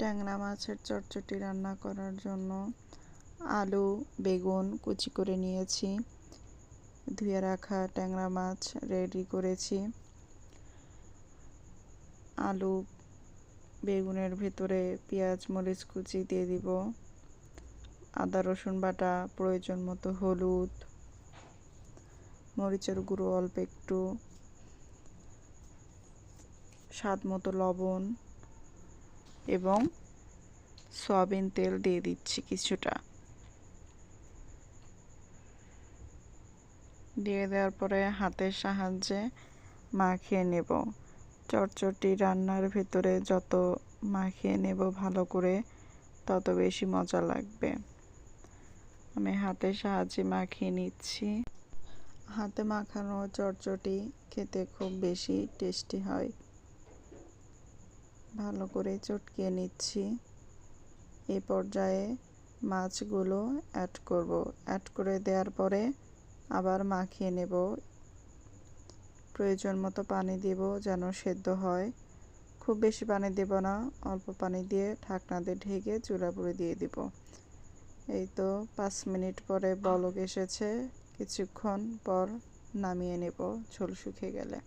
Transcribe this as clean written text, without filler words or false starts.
ট্যাংরা মাছের চটচটি রান্না করার জন্য আলু বেগুন কুচি করে নিয়েছি। ধুয়ে রাখা ট্যাংরা মাছ রেডি করেছি। আলু বেগুনের ভিতরে পেঁয়াজ মরিচ কুচি দিয়ে দিব, আদা রসুন বাটা, প্রয়োজন মতো হলুদ, মরিচের গুঁড়ো অল্প একটু, স্বাদ মতো লবণ এবং সয়াবিন তেল দিয়ে দিচ্ছি কিছুটা। দিয়ে দেওয়ার পরে হাতের সাহায্যে মাখিয়ে নেব। চটচটি রান্নার ভিতরে যত মাখিয়ে নেব ভালো করে তত বেশি মজা লাগবে। আমি হাতের সাহায্যে মাখিয়ে নিচ্ছি। হাতে মাখানো চটচটি খেতে খুব বেশি টেস্টি হয়। ভালো করে চটকিয়ে নিচ্ছি। এই পর্যায়ে মাছগুলো অ্যাড করব। অ্যাড করে দেওয়ার পরে আবার মাখিয়ে নেব। প্রয়োজন মতো পানি দেব যেন সেদ্ধ হয়। খুব বেশি পানি দেব না, অল্প পানি দিয়ে ঢাকনা দিয়ে ঢেকে চুলা পুড়ে দিয়ে দিব। এই তো 5 মিনিট পরে বলক এসেছে, কিছুক্ষণ পর নামিয়ে নেব ঝোল শুকিয়ে গেলে।